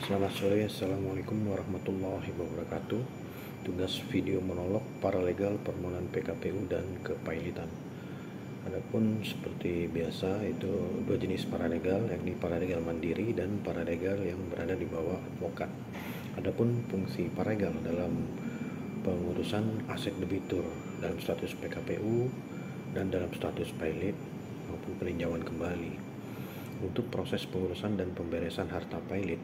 Selamat sore, Assalamualaikum warahmatullahi wabarakatuh. Tugas video monolog paralegal permohonan PKPU dan kepailitan. Adapun seperti biasa itu dua jenis paralegal, yakni paralegal mandiri dan paralegal yang berada di bawah advokat. Adapun fungsi paralegal dalam pengurusan aset debitur dalam status PKPU dan dalam status pailit maupun peninjauan kembali. Untuk proses pengurusan dan pemberesan harta pailit,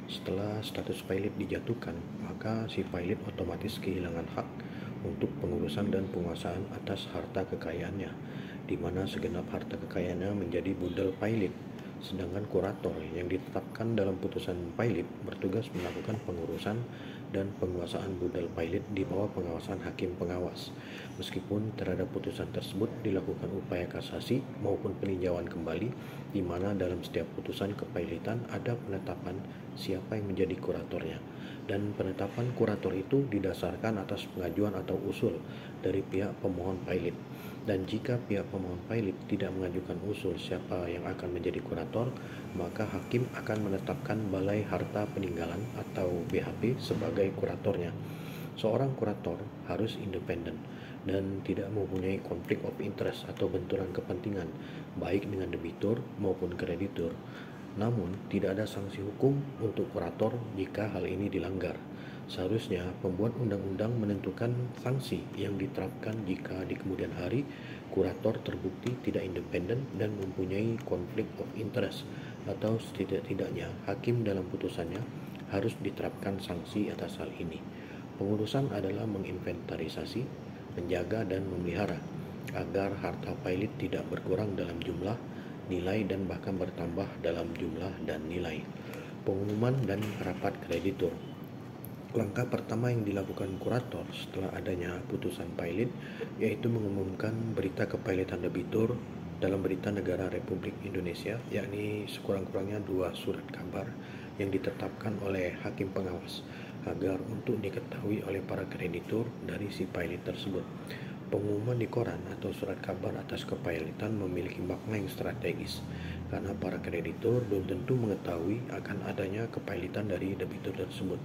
setelah status pailit dijatuhkan, maka si pailit otomatis kehilangan hak untuk pengurusan dan penguasaan atas harta kekayaannya, di mana segenap harta kekayaannya menjadi budal pailit, sedangkan kurator yang ditetapkan dalam putusan pailit bertugas melakukan pengurusan dan penguasaan budal pailit di bawah pengawasan hakim pengawas. Meskipun terhadap putusan tersebut dilakukan upaya kasasi maupun peninjauan kembali, di mana dalam setiap putusan kepailitan ada penetapan siapa yang menjadi kuratornya, dan penetapan kurator itu didasarkan atas pengajuan atau usul dari pihak pemohon pailit. Dan jika pihak pemohon pailit tidak mengajukan usul siapa yang akan menjadi kurator, maka hakim akan menetapkan Balai Harta Peninggalan atau BHP sebagai kuratornya. Seorang kurator harus independen dan tidak mempunyai konflik of interest atau benturan kepentingan baik dengan debitur maupun kreditur. Namun, tidak ada sanksi hukum untuk kurator jika hal ini dilanggar. Seharusnya pembuat undang-undang menentukan sanksi yang diterapkan jika di kemudian hari kurator terbukti tidak independen dan mempunyai konflik of interest, atau setidak-tidaknya hakim dalam putusannya harus diterapkan sanksi atas hal ini. Pengurusan adalah menginventarisasi, menjaga dan memelihara agar harta pailit tidak berkurang dalam jumlah, nilai dan bahkan bertambah dalam jumlah dan nilai. Pengumuman dan rapat kreditur. Langkah pertama yang dilakukan kurator setelah adanya putusan pailit yaitu mengumumkan berita kepailitan debitur dalam Berita Negara Republik Indonesia, yakni sekurang-kurangnya 2 surat kabar yang ditetapkan oleh hakim pengawas agar untuk diketahui oleh para kreditur dari si pailit tersebut. Pengumuman di koran atau surat kabar atas kepailitan memiliki makna yang strategis karena para kreditur belum tentu mengetahui akan adanya kepailitan dari debitur tersebut.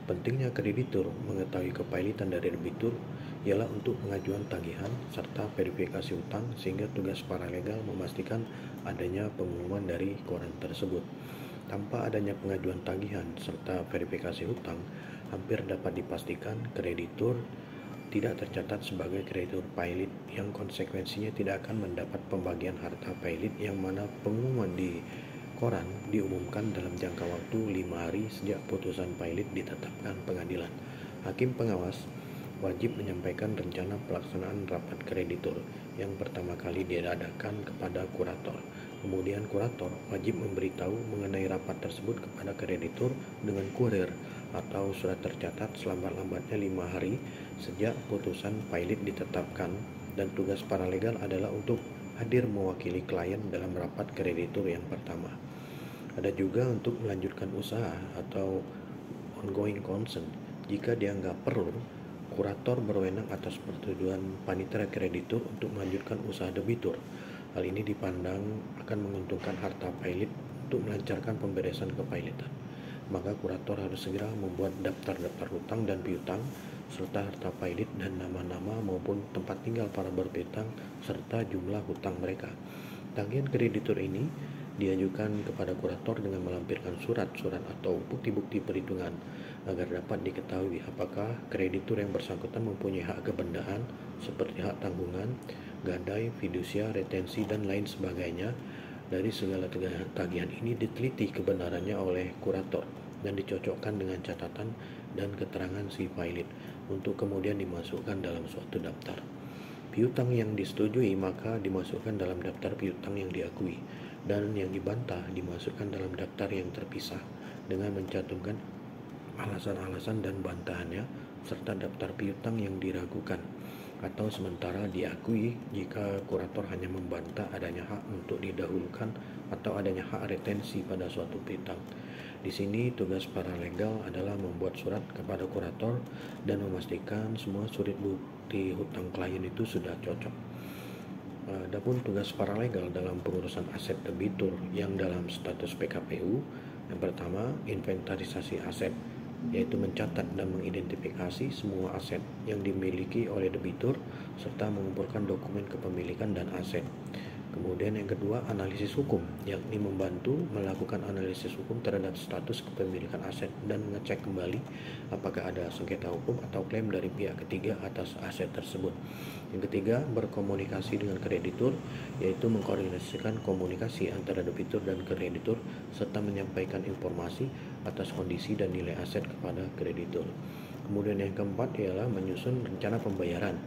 Pentingnya kreditur mengetahui kepailitan dari debitur ialah untuk pengajuan tagihan serta verifikasi hutang, sehingga tugas paralegal memastikan adanya pengumuman dari koran tersebut. Tanpa adanya pengajuan tagihan serta verifikasi hutang, hampir dapat dipastikan kreditur tidak tercatat sebagai kreditur pailit, yang konsekuensinya tidak akan mendapat pembagian harta pailit yang mana pengumuman di koran diumumkan dalam jangka waktu 5 hari sejak putusan pailit ditetapkan pengadilan. Hakim pengawas wajib menyampaikan rencana pelaksanaan rapat kreditur yang pertama kali diadakan kepada kurator. Kemudian kurator wajib memberitahu mengenai rapat tersebut kepada kreditur dengan kurir atau surat tercatat selambat-lambatnya 5 hari sejak putusan pailit ditetapkan, dan tugas paralegal adalah untuk hadir mewakili klien dalam rapat kreditur yang pertama. Ada juga untuk melanjutkan usaha atau ongoing concern. Jika dianggap perlu, kurator berwenang atas persetujuan panitera kreditur untuk melanjutkan usaha debitur. Hal ini dipandang akan menguntungkan harta pailit untuk melancarkan pemberesan kepailitan. Maka kurator harus segera membuat daftar-daftar hutang dan piutang serta harta pailit dan nama-nama maupun tempat tinggal para berpiutang serta jumlah hutang mereka. Tagihan kreditur ini diajukan kepada kurator dengan melampirkan surat-surat atau bukti-bukti perhitungan agar dapat diketahui apakah kreditur yang bersangkutan mempunyai hak kebendaan seperti hak tanggungan, gadai, fidusia, retensi, dan lain sebagainya. Dari segala tagihan ini diteliti kebenarannya oleh kurator dan dicocokkan dengan catatan dan keterangan si pailit untuk kemudian dimasukkan dalam suatu daftar. Piutang yang disetujui maka dimasukkan dalam daftar piutang yang diakui, dan yang dibantah dimasukkan dalam daftar yang terpisah dengan mencantumkan alasan-alasan dan bantahannya serta daftar piutang yang diragukan atau sementara diakui jika kurator hanya membantah adanya hak untuk didahulukan atau adanya hak retensi pada suatu piutang. Di sini tugas paralegal adalah membuat surat kepada kurator dan memastikan semua surat bukti hutang klien itu sudah cocok. Adapun tugas paralegal dalam pengurusan aset debitur yang dalam status PKPU Yang pertama, inventarisasi aset, yaitu mencatat dan mengidentifikasi semua aset yang dimiliki oleh debitur serta mengumpulkan dokumen kepemilikan dan aset. Kemudian yang kedua, analisis hukum, yakni membantu melakukan analisis hukum terhadap status kepemilikan aset dan mengecek kembali apakah ada sengketa hukum atau klaim dari pihak ketiga atas aset tersebut. Yang ketiga, berkomunikasi dengan kreditur, yaitu mengkoordinasikan komunikasi antara debitur dan kreditur serta menyampaikan informasi atas kondisi dan nilai aset kepada kreditur. Kemudian yang keempat ialah menyusun rencana pembayaran,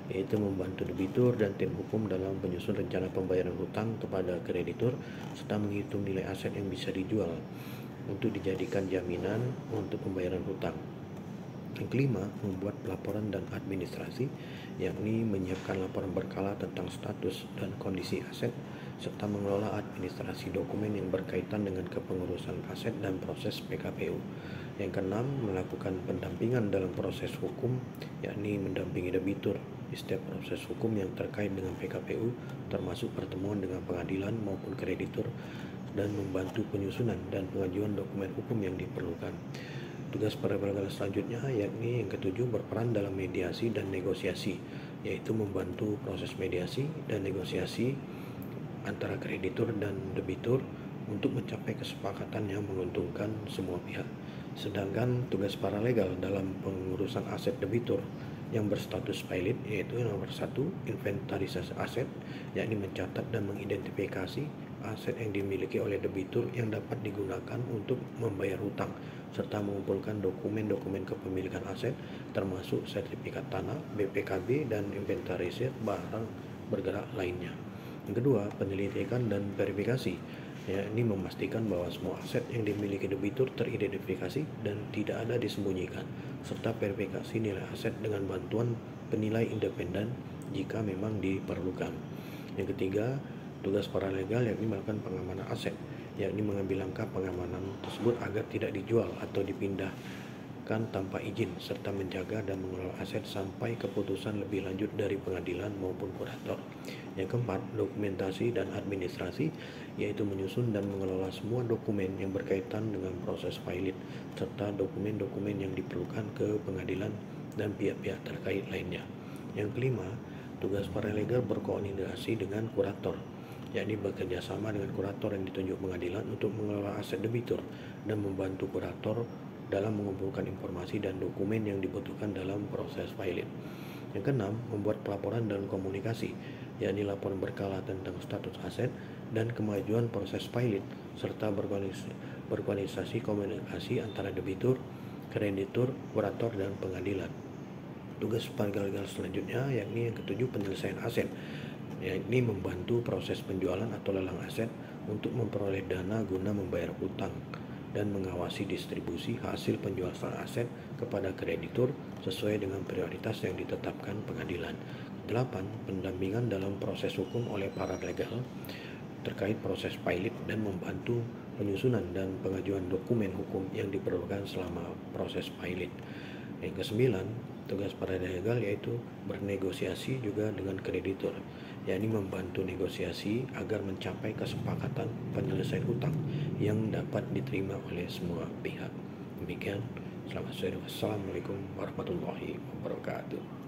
yaitu membantu debitur dan tim hukum dalam menyusun rencana pembayaran hutang kepada kreditur serta menghitung nilai aset yang bisa dijual untuk dijadikan jaminan untuk pembayaran hutang. Yang kelima, membuat laporan dan administrasi, yakni menyiapkan laporan berkala tentang status dan kondisi aset serta mengelola administrasi dokumen yang berkaitan dengan kepengurusan aset dan proses PKPU. Yang keenam, melakukan pendampingan dalam proses hukum, yakni mendampingi debitur di setiap proses hukum yang terkait dengan PKPU, termasuk pertemuan dengan pengadilan maupun kreditur, dan membantu penyusunan dan pengajuan dokumen hukum yang diperlukan. Tugas para legal selanjutnya yakni yang ketujuh, berperan dalam mediasi dan negosiasi, yaitu membantu proses mediasi dan negosiasi antara kreditur dan debitur untuk mencapai kesepakatan yang menguntungkan semua pihak. Sedangkan tugas paralegal dalam pengurusan aset debitur yang berstatus pilot, yaitu yang nomor satu, inventarisasi aset, yakni mencatat dan mengidentifikasi aset yang dimiliki oleh debitur yang dapat digunakan untuk membayar hutang serta mengumpulkan dokumen-dokumen kepemilikan aset termasuk sertifikat tanah, BPKB, dan inventarisir barang bergerak lainnya. Yang kedua, penyelidikan dan verifikasi, yakni memastikan bahwa semua aset yang dimiliki debitur teridentifikasi dan tidak ada disembunyikan, serta verifikasi nilai aset dengan bantuan penilai independen jika memang diperlukan. Yang ketiga, tugas paralegal yakni melakukan pengamanan aset, yakni mengambil langkah pengamanan tersebut agar tidak dijual atau dipindahkan tanpa izin, serta menjaga dan mengelola aset sampai keputusan lebih lanjut dari pengadilan maupun kurator. Yang keempat, dokumentasi dan administrasi, yaitu menyusun dan mengelola semua dokumen yang berkaitan dengan proses pilot serta dokumen-dokumen yang diperlukan ke pengadilan dan pihak-pihak terkait lainnya. Yang kelima, tugas paralegal berkoordinasi dengan kurator, yakni bekerja sama dengan kurator yang ditunjuk pengadilan untuk mengelola aset debitur dan membantu kurator dalam mengumpulkan informasi dan dokumen yang dibutuhkan dalam proses pilot. Yang keenam, membuat pelaporan dan komunikasi, yakni laporan berkala tentang status aset dan kemajuan proses pilot serta berkoordinasi komunikasi antara debitur, kreditur, kurator, dan pengadilan. Tugas paralegal selanjutnya yakni yang ketujuh, penyelesaian aset, yakni membantu proses penjualan atau lelang aset untuk memperoleh dana guna membayar hutang dan mengawasi distribusi hasil penjualan aset kepada kreditur sesuai dengan prioritas yang ditetapkan pengadilan. 8. Pendampingan dalam proses hukum oleh paralegal terkait proses pilot dan membantu penyusunan dan pengajuan dokumen hukum yang diperlukan selama proses pilot. Yang kesembilan, tugas paralegal yaitu bernegosiasi juga dengan kreditur, yakni membantu negosiasi agar mencapai kesepakatan penyelesaian hutang yang dapat diterima oleh semua pihak. Demikian, selamat sore. Wassalamualaikum warahmatullahi wabarakatuh.